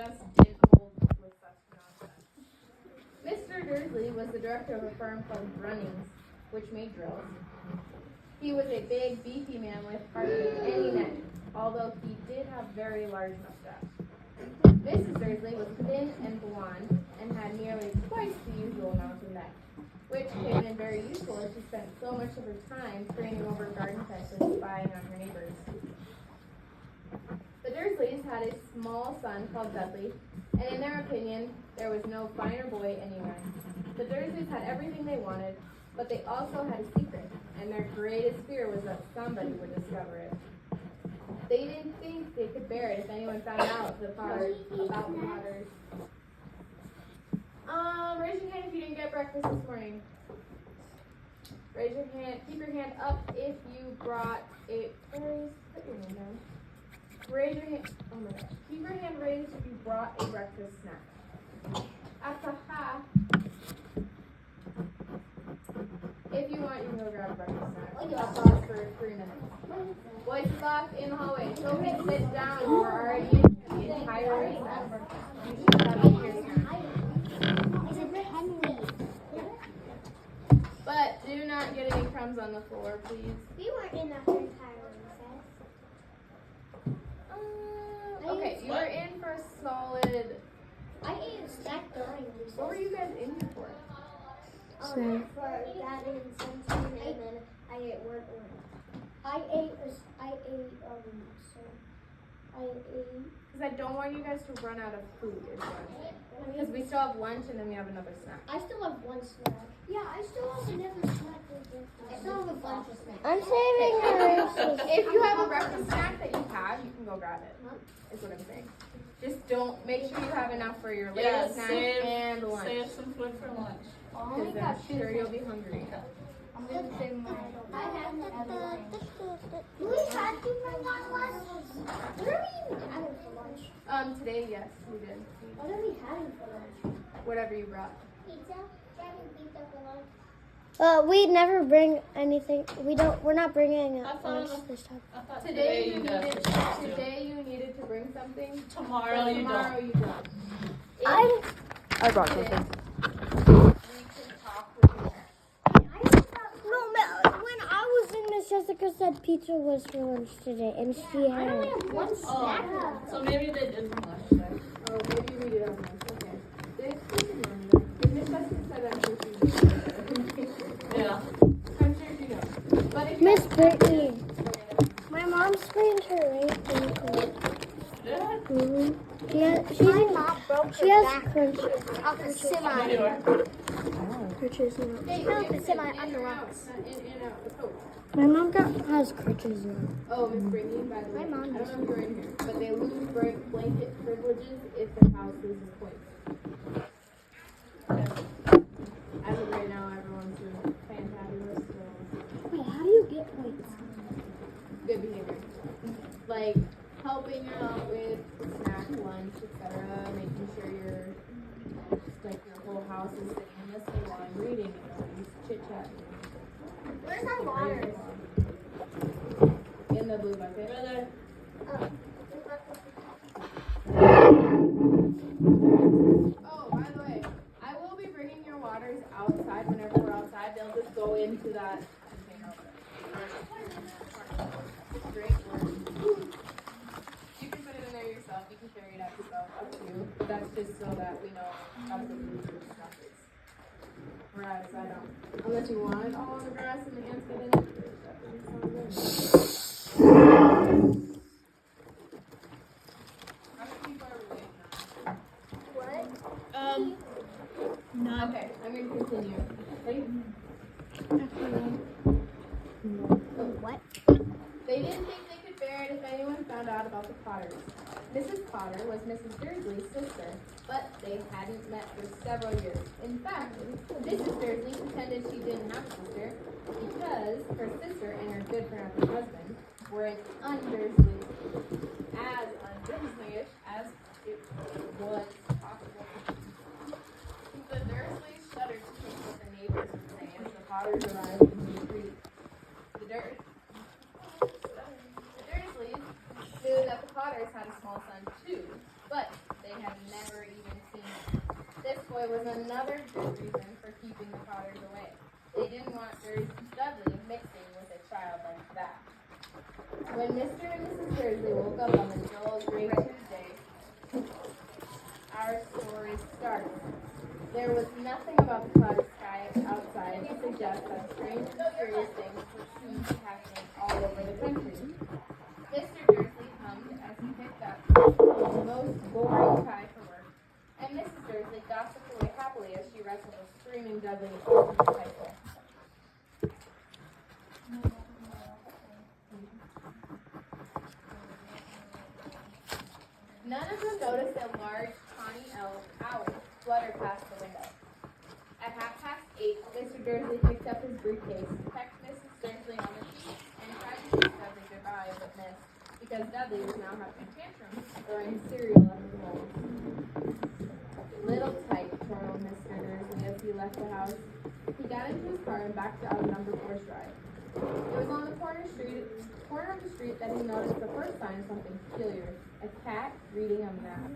just didn't hold with such nonsense. Mr. Dursley was the director of a firm called Brunnings, which made drills. He was a big, beefy man with hardly any neck, although he did have very large mustache. Mrs. Dursley was thin and blonde and had nearly twice the usual amount of neck, which came in very useful as she spent so much of her time craning over garden fences and spying on her neighbors. The Dursleys had a small son called Dudley, and in their opinion, there was no finer boy anywhere. The Dursleys had everything they wanted, but they also had a secret, and their greatest fear was that somebody would discover it. They didn't think they could bear it if anyone found out about the Potters. Raise your hand if you didn't get breakfast this morning. Raise your hand. Keep your hand up if you brought a. Put your hand down. Raise your hand. Oh my gosh. Keep your hand raised if you brought a breakfast snack. Asaha. If you want, you can go grab a breakfast snack. I'll pause for 3 minutes. Boys locked in the hallway. Sophie, sit down. You are already in the entire recess. You should have been here soon. But do not get any crumbs on the floor, please. We weren't in the entire recess. Okay, you were in for a solid. I ate a snack during recess. What were you guys in here for? For that and something, and then I ate word orange. I ate. Because I don't want you guys to run out of food. Because we still have lunch and then we have another snack. I still have one snack. Yeah, I still have another snack. I still have a bunch of snacks. I'm saving her. If you have a breakfast snack that you have, you can go grab it. Is what I'm saying. Just don't make sure you have enough for your latest snack and lunch. Save some food for lunch. Because I'm sure you'll be hungry. I'm going to save mine. I have Do we have to bring our lunch? What are we even having for lunch? Today, yes, we did. What are we having for lunch? Whatever you brought. Pizza? Having pizza for lunch? We never bring anything. We're not bringing lunch this time. I thought Today you guys needed. were supposed to. Today you needed to bring something. Tomorrow you Tomorrow don't. you don't. I brought something. something. We can talk with you. No, when I was in, Miss Jessica said pizza was for lunch today, and she I only had. have one snack. Oh, so maybe they did some lunch then. Oh, maybe we did on this. Okay. Did Miss Jessica said I'm sure she knows. Yeah. I'm sure she knows. But if you Miss have Brittany, okay. my mom sprained her right ankle. Yeah. Mm-hmm. Yeah, My mom broke she her has back crunches. off the semi. Crutches now. Hey, Help, okay, it's in my in or underwear. out? In out. The coat. My mom has crutches now. Oh, Miss Brittany, by the way. My mom I don't does. know if you're in here, but they lose blanket privileges if their house loses points. As of right now, everyone's doing fantabulous, so Wait, how do you get points? good behavior. Like helping out with snack, lunch, etc. Making sure your whole house is sitting and listening while I'm reading and nobody's chit-chatting. Where's our water? In the blue bucket. Brother. Oh, by the way, I will be bringing your waters outside whenever we're outside. They'll just go into that container over there. Great work. You can put it in there yourself. You can carry it out yourself. Up to you. But that's just so that we know how to move your stuff is. Whereas I don't. Unless you want it all on the grass and the ants get in it. How many people are we waiting on? What? Okay, I'm going to continue. Ready? What? They didn't think they could bear it if anyone found out about the Potters. Mrs. Potter was Mrs. Dursley's sister, but they hadn't met for several years. In fact, Mrs. Dursley pretended she didn't have a sister because her sister and her good-for-nothing husband were an un-Dursley, as un-Dursleyish as it was possible. The Dursleys shuddered to think what the neighbors would say as the Potters arrived in the street. The Dursleys knew that the Potters had a small son too, but they had it was another good reason for keeping the Potters away. They didn't want Dudley mixing with a child like that. When Mr. and Mrs. Dursley woke up on the dull gray Tuesday, our story started. There was nothing about the cloud sky outside to suggest that strange and mysterious things were soon happening all over the country. Mr. Dursley hummed as he picked up the most boring tie for work, and Mrs. Dursley gossiped away happily as she wrestled a screaming Dudley with his rifle. None of them noticed a large tawny owl flutter past the window. At 8:30, Mr. Dursley picked up his briefcase, pecked Mrs. Dursley on the cheek, and tried to kiss Dudley goodbye, but missed, because Dudley was now having tantrums, throwing cereal at the walls. Little tight, twirled Mr. Dursley as he left the house. He got into his car and backed out of number 4's drive. It was on the corner of the street that he noticed the first sign of something peculiar, a cat reading a map.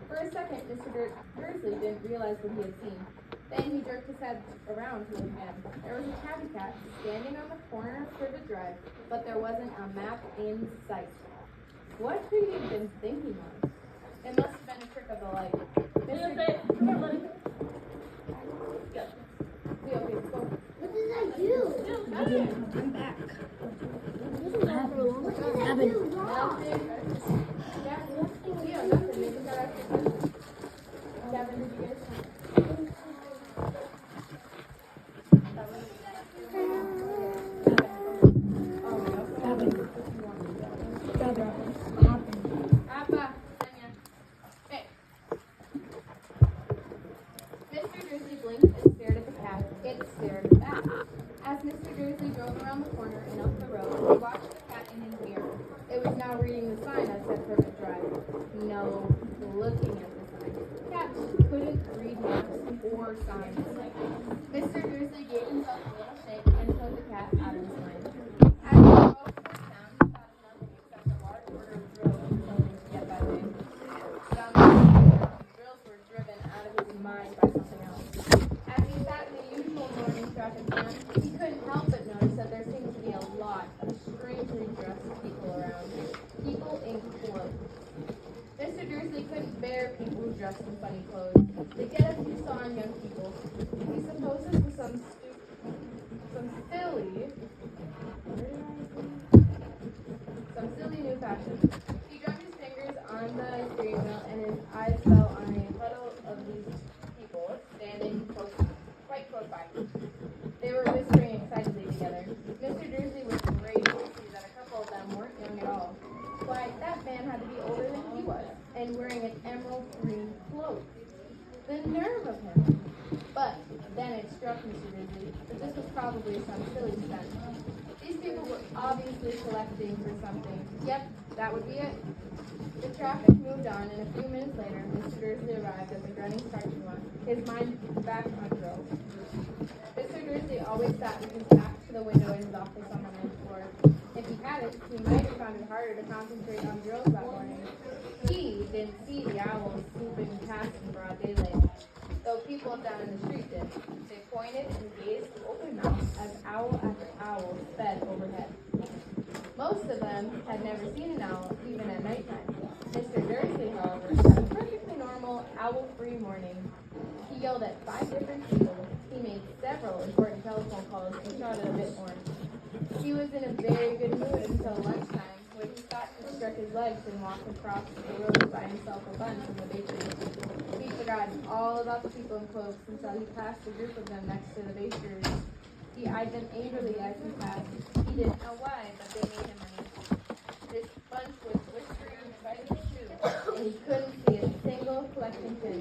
For a second, Mr. Dursley didn't realize what he had seen. Then he jerked his head around to look again. There was a tabby cat standing on the corner of Privet Drive, but there wasn't a map in sight. What could he have been thinking of? It must have been a trick of the light. Come here, buddy. Go. Okay, let's go. What did I do? I'm back. What did I do wrong? Yeah, nothing. Maybe that I forgot. Gavin, did you get a Appa, Tanya. Hey. Mr. Dursley blinked and stared at the cat. It stared back. As Mr. Dursley drove around the corner and up the road, he watched the cat in his mirror. It was now reading the sign that said Privet Drive. No, looking at the sign. Cats couldn't read maps or signs. Mr. Dursley gave himself a little shake and took the cat out of his mind. As he drove toward town, he thought of nothing except a large order of drills and something to get that day. Drills were driven out of his mind by something else. As he sat in the usual morning traffic jam, he couldn't help but notice that there seemed to be a lot of strangely dressed people around. People in clothes. Mr. Dursley couldn't bear people who dressed in funny clothes. The get-up he saw in young people, he supposed this was some silly new fashion. He drummed his fingers on the steering wheel and his eyes fell on a huddle of these people standing quite close by. They were whispering excitedly together. Mr. Dursley was enraged to see that a couple of them weren't young at all. Why, that man had to be older than he was, and wearing an emerald green cloak. The nerve of him! But then it struck Mr. Dursley that this was probably some silly stunt. These people were obviously collecting for something. Yep, that would be it. The traffic moved on, and a few minutes later, Mr. Dursley arrived at the Grunnings parking lot, his mind back on drills. Mr. Dursley always sat with his back to the window in his office on the ninth floor. If he hadn't, he might have found it harder to concentrate on drills that morning. He didn't see the owls swooping past in broad daylight, though people down in the street did. They pointed and gazed open-mouthed as owl after owl sped overhead. Most of them had never seen an owl, even at nighttime. Mr. Dursley, however, had a perfectly normal, owl-free morning. He yelled at 5 different people. He made several important telephone calls and shouted a bit more. He was in a very good mood until lunchtime, when he thought to stretch his legs and walk across the road to buy himself a bun from the bakery. He forgot all about the people in cloaks until he passed a group of them next to the bakery. He eyed them angrily as he passed. He didn't know why, but they made him uneasy. This bunch was whispering and biting his shoe, and he couldn't see a single collection pin.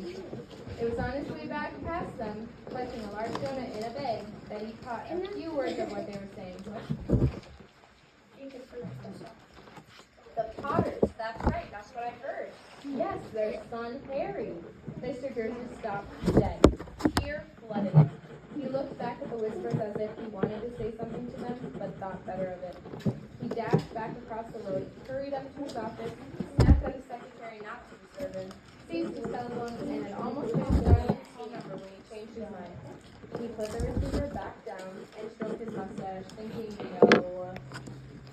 It was on his way back past them, clutching a large donut in a bag, that he caught a few words of what they were saying. The Potters, that's right, that's what I heard. Yes, their son Harry. Mr. Dursley stopped dead. Fear flooded him. He looked back at the whispers as if he wanted to say something to them, but thought better of it. He dashed back across the road, hurried up to his office, snapped at his secretary not to disturb him, seized his telephone, and had almost finished dialing his phone his mind. He put the receiver back down and stroked his mustache, thinking, no,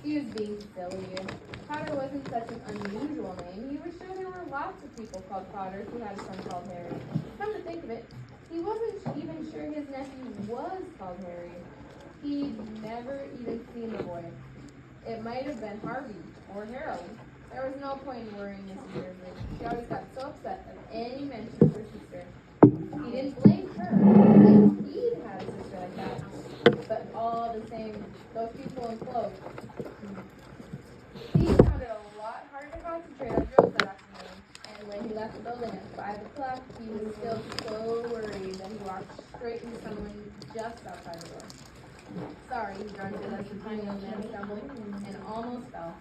he was being silly. Potter wasn't such an unusual name. He was sure there were lots of people called Potters who had a son called Harry. Come to think of it, he wasn't even sure his nephew was called Harry. He'd never even seen the boy. It might have been Harvey or Harold. There was no point in worrying Mrs. Dursley. She always got so upset at any mention of her sister. He didn't blame her, because he'd had a sister like that. But all the same, those people in clothes. He found it a lot harder to concentrate on drills that afternoon. And when he left the building at 5 o'clock, he was still so worried that he walked straight into someone just outside the door. Sorry, he grunted as the tiny old man stumbled and almost fell.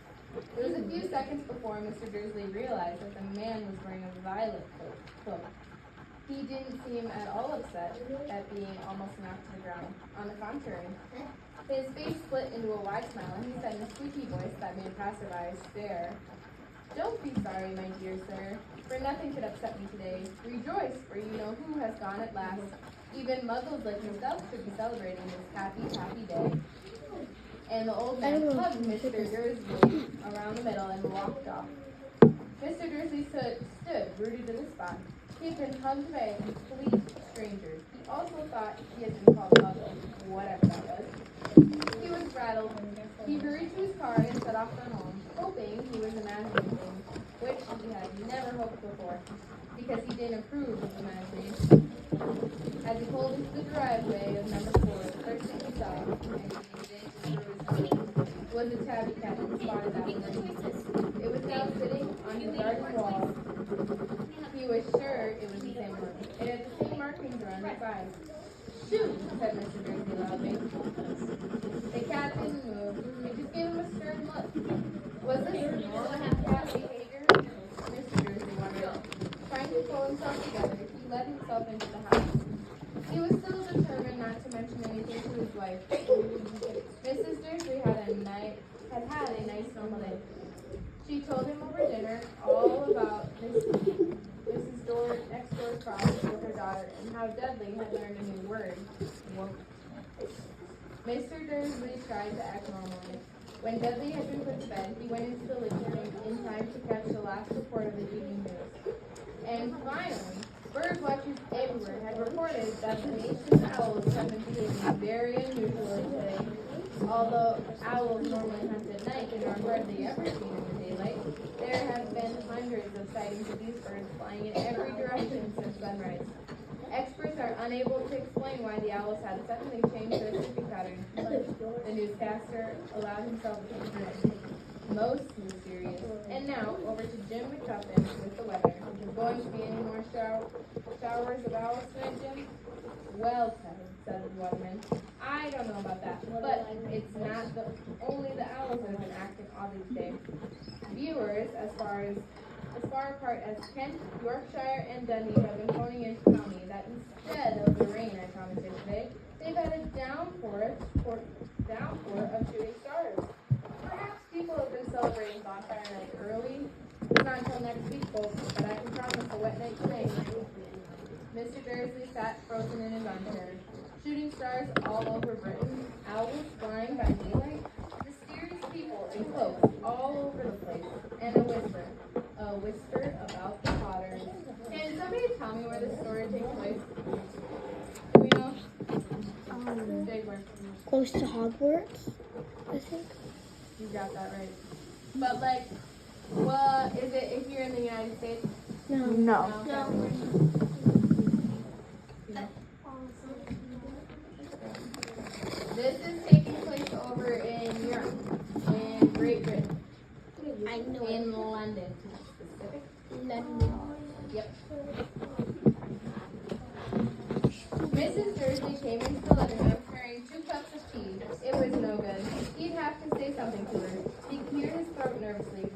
It was a few seconds before Mr. Dursley realized that the man was wearing a violet cloak. He didn't seem at all upset at being almost knocked to the ground. On the contrary, his face split into a wide smile, and he said in a squeaky voice that made passersby stare, "Don't be sorry, my dear sir, for nothing could upset me today. Rejoice, for you know who has gone at last. Even muggles like yourself should be celebrating this happy, happy day." And the old man hugged Mr. Dursley around the middle and walked off. Mr. Dursley stood rooted to the spot. He had been hugged by a complete stranger. He also thought he had been called muggle, whatever that was. He was rattled. He hurried to his car and set off for home, hoping he was imagining things, which he had never hoped before, because he didn't approve of imagining. As he pulled into the driveway of number 4, the first thing he saw, and he didn't through his mind, was a tabby cat in spotted after. It was now sitting on the garden wall. He was sure it was the same one. It had the same markings around its eyes. "Shoot!" said Mr. Dursley loudly. The cat didn't move. He just gave him a stern look. Was this normal cat behavior? Mr. Dursley wondered. Trying to pull himself together, he let himself into the house. He was still determined not to mention anything to his wife. Mrs. Dursley had had a nice normal day. She told him over dinner all about Mrs. next door's problems with her daughter and how Dudley had learned a new word, woke. Mr. Dursley tried to act normally. When Dudley had been put to bed, he went into the living room in time to catch the last report of the evening news. And finally, bird watchers everywhere had reported that the nation's owls had been behaving very unusually today. Although owls normally hunt at night and are hardly ever seen in the daylight, there have been hundreds of sightings of these birds flying in every direction since sunrise. Experts are unable to explain why the owls had suddenly changed their sleeping pattern. The newscaster allowed himself to be most mysterious. And now, over to Jim McCubbin with the weather. Going to be any more showers of owls tonight, Jim? Well, said the weatherman. I don't know about that, but it's not only the owls that have been acting oddly today. Viewers, as far apart as Kent, Yorkshire, and Dundee have been phoning in to tell me that instead of the rain I promised yesterday, they've had a downpour of shooting stars. Perhaps people have been celebrating bonfire night early. It's not until next week, folks, but I can promise a wet night tonight. Mr. Dursley sat frozen in his armchair. Shooting stars all over Britain, owls flying by daylight, mysterious people in clothes all over the place, and a whisper about the Potters. Can somebody tell me where this story takes place? Do we know? Where? Close to Hogwarts, I think. You got that right. But like, what is it if you're in the United States? No. This is taking place over in Europe, in Great Britain. I know. In London, to be specific. London. Yep. Mrs. Dursley came into the living room carrying 2 cups of tea. It was no good. He'd have to say something to her. He cleared his throat nervously.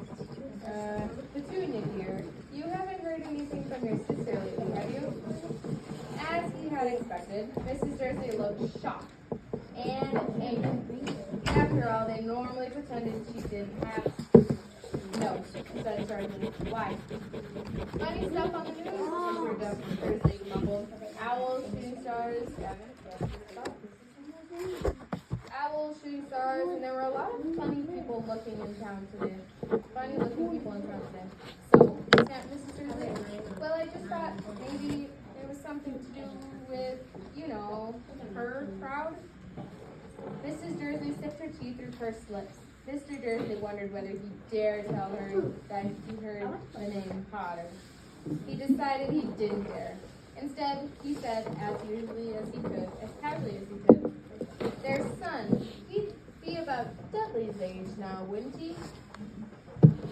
Petunia, dear, you haven't heard anything from your sister lately, have you? As he had expected, Mrs. Dursley looked shocked and angry. After all, they normally pretended she didn't have. No, said Sergeant. Why? Funny stuff on the news, Mr. Dursley mumbled. Owls, shooting stars, owls, shooting stars, and there were a lot of funny people looking in town today. Funny looking people in town today. So, Mrs. Dursley, well, I just thought maybe there was something to do with, you know, her crowd. Mrs. Dursley sipped her tea through pursed lips. Mr. Dursley wondered whether he dared tell her that he heard the name Potter. He decided he didn't dare. Instead, he said, as usually as he could, as casually as he could, "Their son, he'd be about Dudley's age now, wouldn't he?"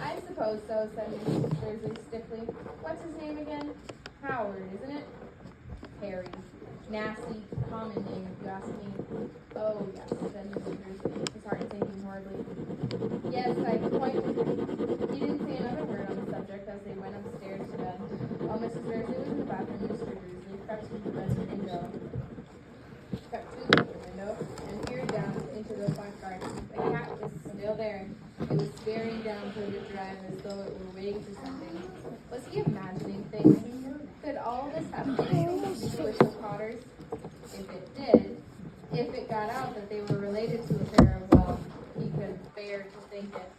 "I suppose so," said Mrs. Dursley stiffly. "What's his name again? Howard, isn't it?" "Harry. Nasty, common name, if you ask me." "Oh, yes," said Mrs. Dursley, his heart sinking horribly. "Yes, I quite agree." He didn't say another word on the subject as they went upstairs to bed. While Mrs. Dursley was in the bathroom, Mr. Dursley crept to the bedroom window, and peered down into the front garden. The cat was still there. It was staring down toward the drive as though it were waiting for something. Was he imagining things? Could all this have anything to do with the Potters? If it did, if it got out that they were related to a pair of, well, he could bear to think it.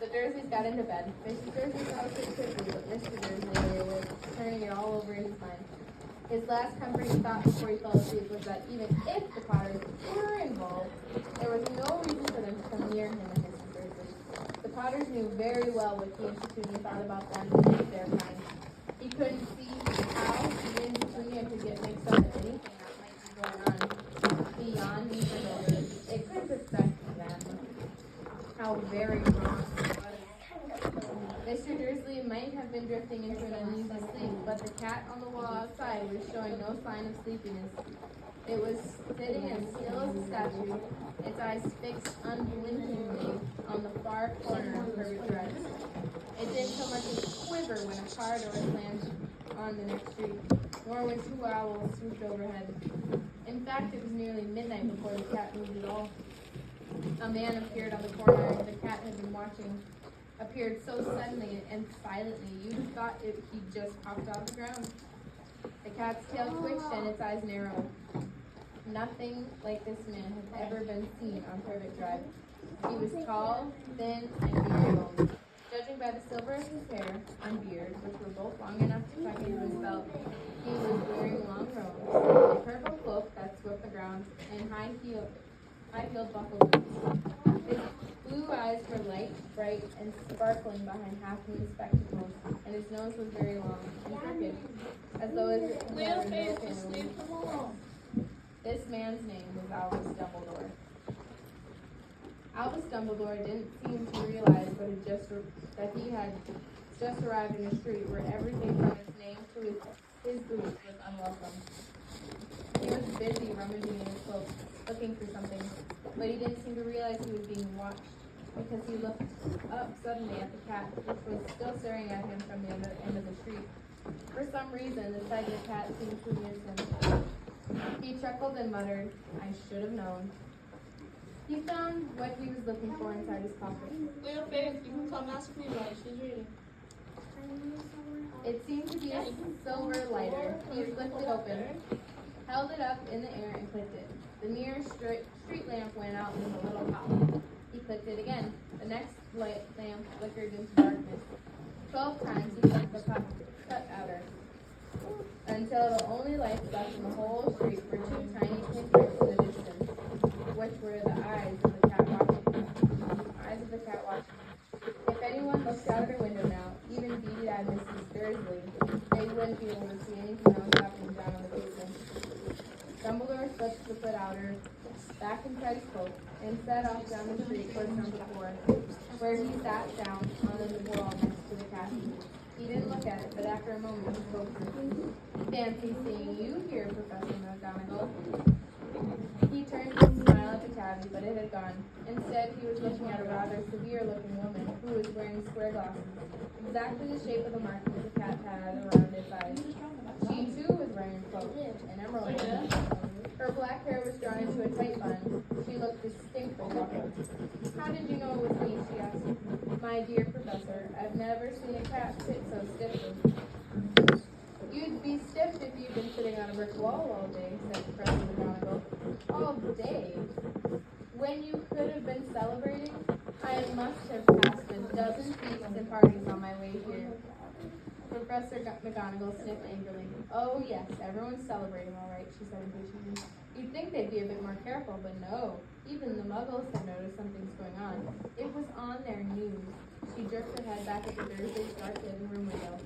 The Dursleys got into bed. Mrs. Dursley fell asleep quickly, but Mr. Dursley lay awake, turning it all over in his mind. His last comforting thought before he fell asleep was that even if the Potters were involved, there was no reason for them to come near him and Mrs. Dursley. The Potters knew very well what he and Petunia thought about them and their kind. He couldn't see how he and Petunia could get mixed up in anything that might be going on beyond these windows. It couldn't affect them. How very wrong it was. Mr. Dursley might have been drifting into an uneasy sleep, but the cat on the wall outside was showing no sign of sleepiness. It was sitting as still as a statue, its eyes fixed unblinkingly on the far corner of Herbert Drive. It didn't so much as quiver when a car door slammed on the next street, nor when two owls swooped overhead. In fact, it was nearly midnight before the cat moved at all. A man appeared on the corner the cat had been watching. Appeared so suddenly and silently, you'd have thought he'd just popped off the ground. The cat's tail twitched and its eyes narrowed. Nothing like this man had ever been seen on Privet Drive. He was tall, thin, and very boned. Judging by the silver of his hair and beard, which were both long enough to tuck into his belt, he was wearing long robes, a purple cloak that swept the ground, and high-heeled buckled boots. His blue eyes were light, bright, and sparkling behind half-moon spectacles, and his nose was very long and crooked, as though it had never been. This man's name was Albus Dumbledore. Albus Dumbledore didn't seem to realize that he had just arrived in a street where everything from his name to his boots was unwelcome. He was busy rummaging in his cloak, looking for something, but he didn't seem to realize he was being watched, because he looked up suddenly at the cat, which was still staring at him from the other end of the street. For some reason, the sight of the cat seemed to amuse him. He chuckled and muttered, "I should have known." He found what he was looking for inside his pocket. Little Faith, you can come ask me why she's reading. It seemed to be a silver lighter. He flipped it open, held it up in the air, and clicked it. The nearest street lamp went out with a little pop. He clicked it again. The next lamp flickered into darkness. 12 times he clicked the cut outer, until the only lights left in the whole street were two tiny pinpricks in the distance, which were the eyes of the cat watching. If anyone looked out of their window now, even beady-eyed Mrs. Dursley, they wouldn't be able to see anything else happening down on the pavement. Dumbledore slipped the foot outer back inside his cloak and set off down the street towards number 4, where he sat down on the wall next to the cat. He didn't look at it, but after a moment he spoke to it. "Fancy seeing you here, Professor McGonagall." He turned to smile at the tabby, but it had gone. Instead, he was looking at a rather severe-looking woman who was wearing square glasses, exactly the shape of the markings the cat had around its eyes. She, too, was wearing a cloak, an emerald one. Her black hair was drawn into a tight bun. She looked distinctly ruffled. "How did you know it was me?" she asked. "My dear Professor, I've never seen a cat sit so stiffly." "You'd be stiffed if you've been sitting on a brick wall all day, said Professor McGonagall. All day? When you could have been celebrating? I must have passed a dozen feasts and parties on my way here. Professor McGonagall sniffed angrily. Oh yes, everyone's celebrating all right, she said impatiently. You'd think they'd be a bit more careful, but no. Even the Muggles had noticed something's going on. It was on their news. She jerked her head back at the Dursleys' dark living room window.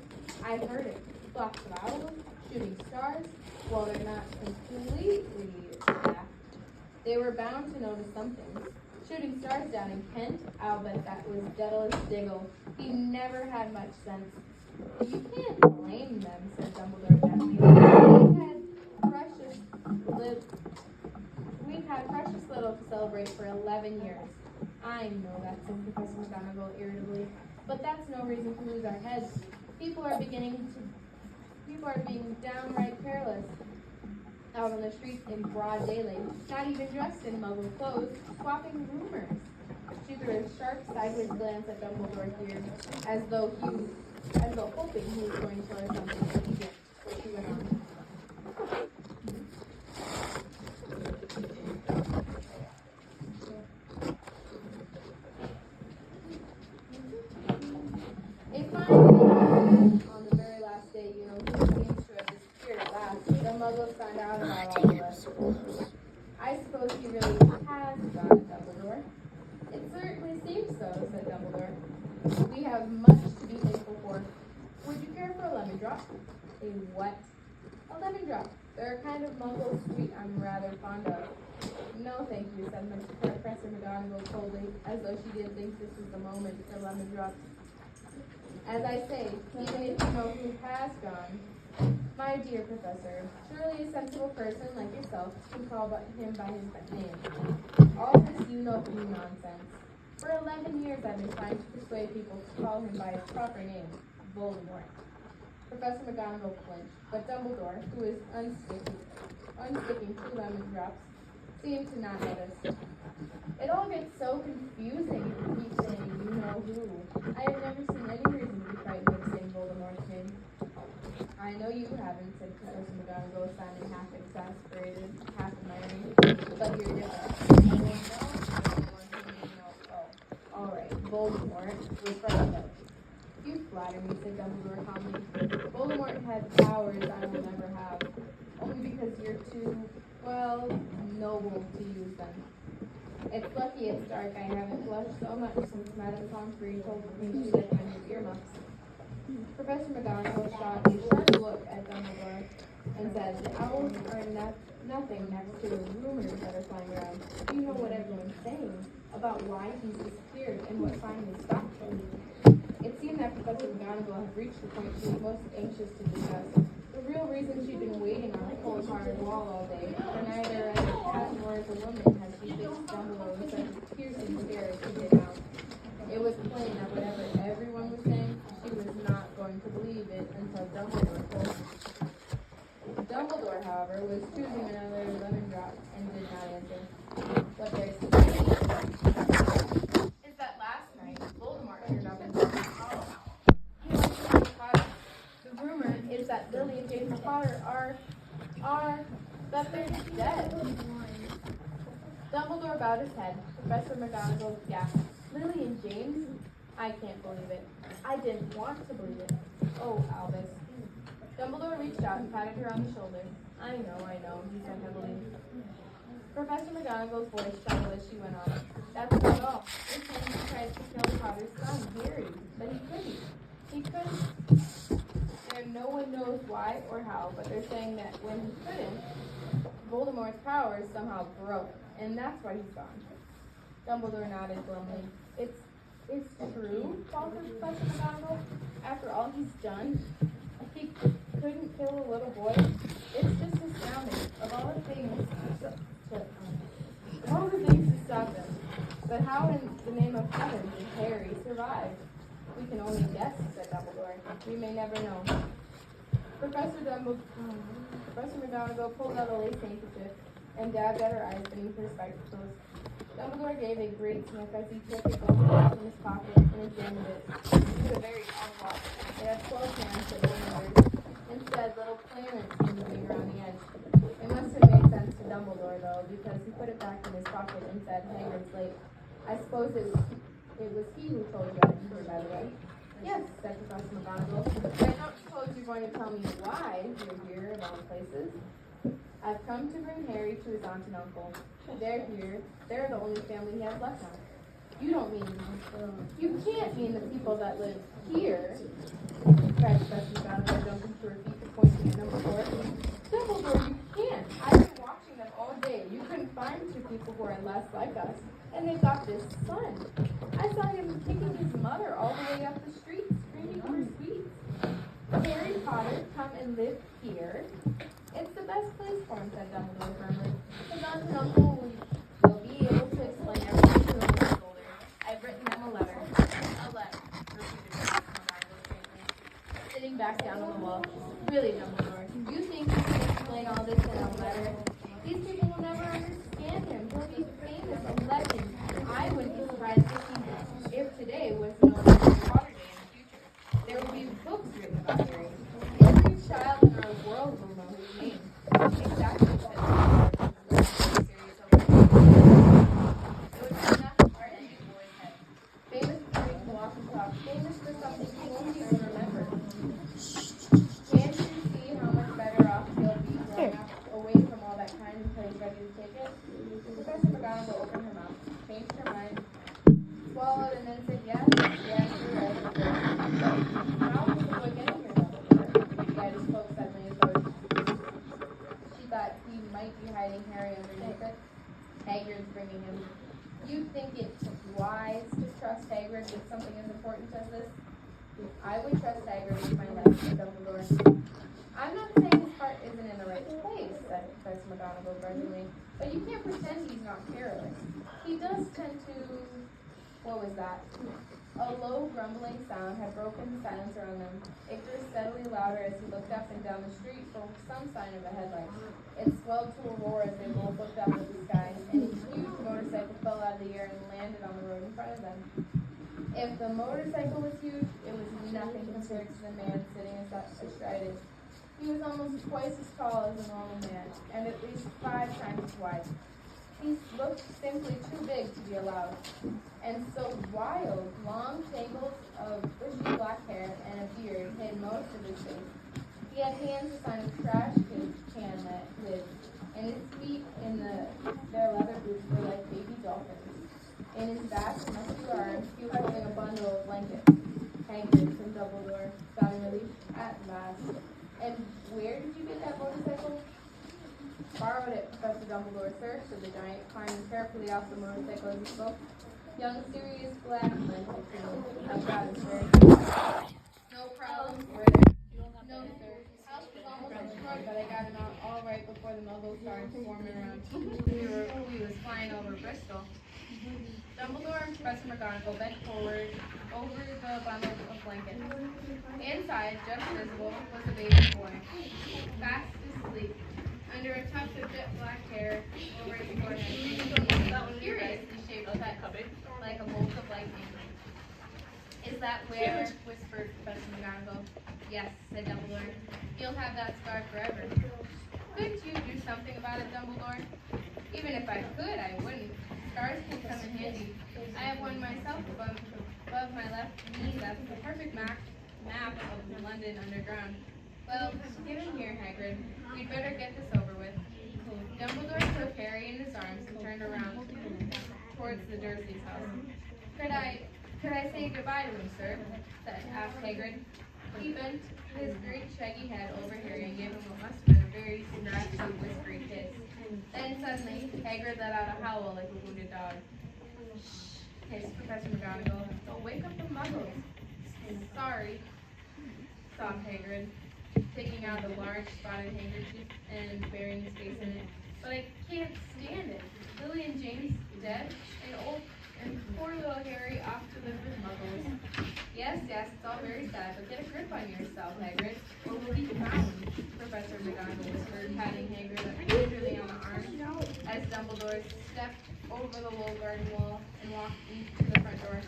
I heard it. Flocks of owls, shooting stars. Well, they're not completely daft. They were bound to notice something. Shooting stars down in Kent? I'll bet that was Daedalus Diggle. He never had much sense. You can't blame them, said Dumbledore gently. We've had precious little to celebrate for 11 years. I know that, said Professor McGonagall irritably, but that's no reason to lose our heads. People are being downright careless out on the streets in broad daylight, not even dressed in Muggle clothes, swapping rumors. She threw a sharp sideways glance at Dumbledore here, as though hoping he was going to tell her something, but he didn't. So she went on. A fine thing on the very last day, you know, who seems to have disappeared at last. The Muggles found out about all of us. I suppose he really has gone, Dumbledore. It certainly seems so, said Dumbledore. We have much to be thankful for. Would you care for a lemon drop? A what? A lemon drop. They're a kind of Muggle sweet I'm rather fond of. No, thank you, said Professor McGonagall coldly, as though she didn't think this was the moment for lemon drops. As I say, even if you know who has gone, my dear Professor, surely a sensible person like yourself can call him by his name. All this you know to be nonsense. For 11 years I've been trying to persuade people to call him by his proper name, Voldemort. Professor McGonagall flinched, but Dumbledore, who was unsticking 2 lemon drops, seemed to not notice. It all gets so confusing if you keep saying you know who. I have never seen any reason to be frightened of saying Voldemort's name. I know you haven't, said Professor McGonagall, sounding half exasperated, half admiring, but you're different. Oh, all right, Voldemort was frightened of. You flatter me, said Dumbledore calmly. Voldemort had powers I will never have, only because you're too, well, noble to use them. It's lucky it's dark. I haven't blushed so much since Madame Pomfrey told me she liked my new earmuffs. Professor McGonagall shot a sharp look at Dumbledore and said, the owls are nothing next to the rumors that are flying around. You know what everyone's saying about why he's disappeared and what finally stopped him. It seemed that Professor McGonagall had reached the point she was most anxious to discuss. The real reason she'd been waiting on the cold-hearted wall all day, for neither as a cat nor as a woman had she fixed Dumbledore with such a piercing stare as she did now. It was plain that whatever everyone was saying, she was not going to believe it until Dumbledore told her. Dumbledore, however, was choosing another lemon drop and did not answer. What there's to say is that last night, Voldemort turned up in James Potter. He went to James Potter. The rumor is that Lily and James Potter that they're dead. Dumbledore bowed his head. Professor McGonagall gasped. Lily and James? I can't believe it. I didn't want to believe it. Oh, Albus. Dumbledore reached out and patted her on the shoulder. I know, he said heavily. Professor McGonagall's voice trembled as she went on. That's not all. They're saying he tried to kill Potter's son, Harry, but he couldn't. He couldn't. And no one knows why or how, but they're saying that when he couldn't, Voldemort's powers somehow broke, and that's why he's gone. Dumbledore nodded glumly. It's true, faltered Professor McGonagall. After all he's done, he couldn't kill a little boy. It's just astounding. Of all the things to stop him. But how in the name of heaven did Harry survive? We can only guess, said Dumbledore. We may never know. Professor McGonagall pulled out a lace handkerchief and dabbed at her eyes beneath her spectacles. Dumbledore gave a great sniff as he took a gold watch from his pocket and examined it. It was a very odd watch. It had 12 hands, said one word, and said little planets I suppose it was he who told you I'd be here, by the way. Yes, said Professor McGonagall. But I don't suppose you're going to tell me why you're here of all places. I've come to bring Harry to his aunt and uncle. They're here. They're the only family he has left now. You don't mean, you can't mean the people that live here, cried Professor McGonagall, jumping to her feet and pointing at number 4. Dumbledore, you can't. I've been watching them all day. You couldn't find 2 people who are less like us. And they've got this son. I saw him kicking his mother all the way up the street, screaming for sweets. Harry Potter, come and live here. It's the best place for him, said Dumbledore firmly. His aunt and uncle will be able to explain everything to him when he's older. I've written them a letter. A letter, repeated Professor McGonagall faintly, sitting back down on the wall. Really, Dumbledore, you think you can explain all this in a letter? These people will never understand him. He'll be famous, a legend. I wouldn't be surprised if today was known as Harry Potter Day in the future. There will be books written about Harry. Every child in our world will know his name. Exactly, said Dumbledore, very serious over it would be enough to start any boy's head. Famous for doing walk and talk. Famous for something he won't even remember. Can't you see how much better off he'll be growing up away from all that kind until he's ready to take it? Professor McGonagall opened her mouth, changed her mind, swallowed, and then said, yes, you're right. How is the boy getting here, Dumbledore? He had his cloak suddenly as though she thought he might be hiding Harry underneath it. Hagrid's bringing him. You think it's wise to trust Hagrid with something as important as this? I would trust Hagrid with my life, said Dumbledore. I'm not saying his heart isn't in the right place, said Professor McGonagall grudgingly, but you can't pretend he's not careless. He does tend to... What was that? A low, grumbling sound had broken the silence around them. It grew steadily louder as he looked up and down the street for some sign of a headlight. It swelled to a roar as they both looked up at the sky, and a huge motorcycle fell out of the air and landed on the road in front of them. If the motorcycle was huge, it was nothing compared to the man sitting astride it. He was almost twice as tall as a normal man, and at least 5 times as wide. He looked simply too big to be allowed, and so wild, long tangles of bushy black hair and a beard hid most of his face. He had hands the size of trash can lids, and his feet in their leather boots were like baby dolphins. In his vast, muscular arms, he was holding a bundle of blankets. Hagrid, said Dumbledore, sounding relief at last. And where did you get that motorcycle? Borrowed it, Professor Dumbledore, sir, said the giant, climbing carefully off the motorcycle as he spoke. Young Sirius Black, I've got it, sir. No problem, were there? No, sir. House was almost destroyed, but I got him out all right before the Muggles started swarming around. We was flying over Bristol. Dumbledore and Professor McGonagall bent forward over the bundle of blankets. Inside, just visible, was a baby boy, fast asleep, under a tuft of jet black hair over his forehead, curiously shaped head, like a bolt of lightning. Is that where? Whispered Professor McGonagall. Yes, said Dumbledore. You'll have that scar forever. Couldn't you do something about it, Dumbledore? Even if I could, I wouldn't. Scars can come in handy. I have one myself above my left knee that's the perfect map of London Underground. Well, give him here, Hagrid. We'd better get this over with. Dumbledore took Harry in his arms and turned around towards the Dursleys' house. Could I say goodbye to him, sir? Asked Hagrid. He bent his great shaggy head over Harry and gave him what must have been a very scratchy, whispery kiss. Then suddenly, Hagrid let out a howl like a wounded dog. Shh, hissed Professor McGonagall. Don't wake up the Muggles. Sorry, sobbed Hagrid, taking out a large spotted handkerchief and burying his face in it. But I can't stand it. Lily and James dead, and poor little Harry off to live with Muggles. Yes, it's all very sad, but get a grip on yourself, Hagrid, or we'll be found, Professor McGonagall whispered, patting Hagrid gingerly on the arm as Dumbledore stepped over the low garden wall and walked into the front door.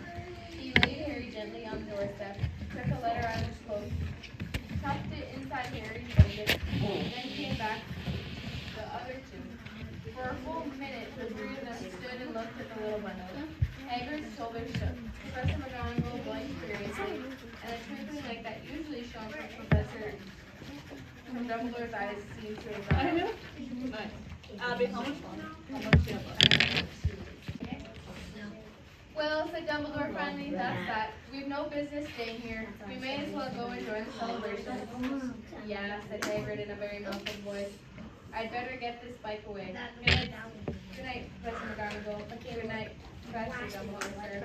He laid Harry gently on the doorstep, took a letter out of his coat, tucked it inside Harry's blanket, then came back the other 2. For a full minute, the 3 of them stood and looked at the little bundle. Hagrid's shoulders shook. Professor McGonagall blinked furiously, and a twinkling light that usually shone from Dumbledore's eyes seemed to have gone out. Nice. Abby, how much fun? How much do you have left? Well, said Dumbledore finally, that's that. We've no business staying here. We may as well go and join the celebration. Yeah, said Hagrid in a very muffled voice. I'd better get this bike away. Good night, Professor McGonagall. Good night, Professor Dumbledore, sir.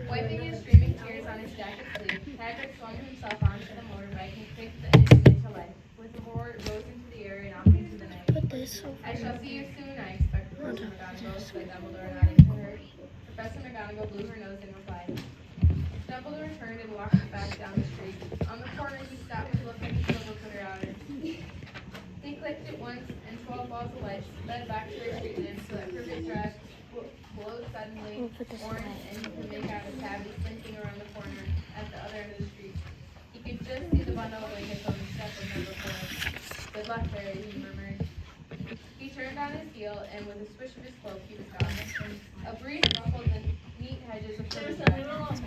Wiping his streaming tears on his jacket sleeve, Hagrid swung himself onto the motorbike and kicked the engine into life. With the roar, it rose into the air and off into the night. I shall see you soon, I expect, Professor McGonagall, said Dumbledore, nodding to her. Professor McGonagall blew her nose and replied. Dumbledore turned and walked back down the street. On the corner, he stopped to look at the silver cutter outer. He clicked it once, and 12 balls of light led back to their street lamp so that Privet Drive glowed suddenly orange, and he could make out a tabby slinking around the corner at the other end of the street. He could just see the bundle of blankets on the step of number 4. Good luck, Harry, he murmured. He turned on his heel, and with a swish of his cloak, he was gone. A breeze ruffled the neat hedges of Privet Drive,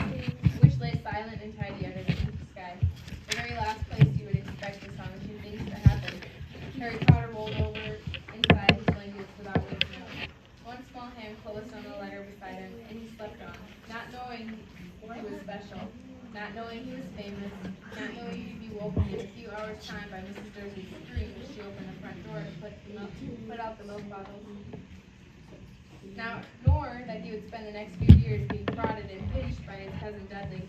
which lay silent and tidy under the deep sky. The very last place you would expect astonishing things to happen. Harry Potter rolled over inside his blankets without waking up. One small hand closed on the letter beside him, and he slept on, not knowing he was special, not knowing he was famous, not knowing he'd be woken in a few hours' time by Mrs. Dursley's scream as she opened the front door to put out the milk bottles. Now, nor that he would spend the next few years being prodded and pinched by his cousin Dudley.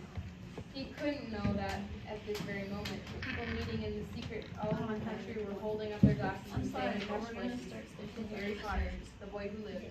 He couldn't know that at this very moment, people meeting in the secret all over the country were holding up their glasses and saying in hushed voices, Harry Potter, the boy who lived.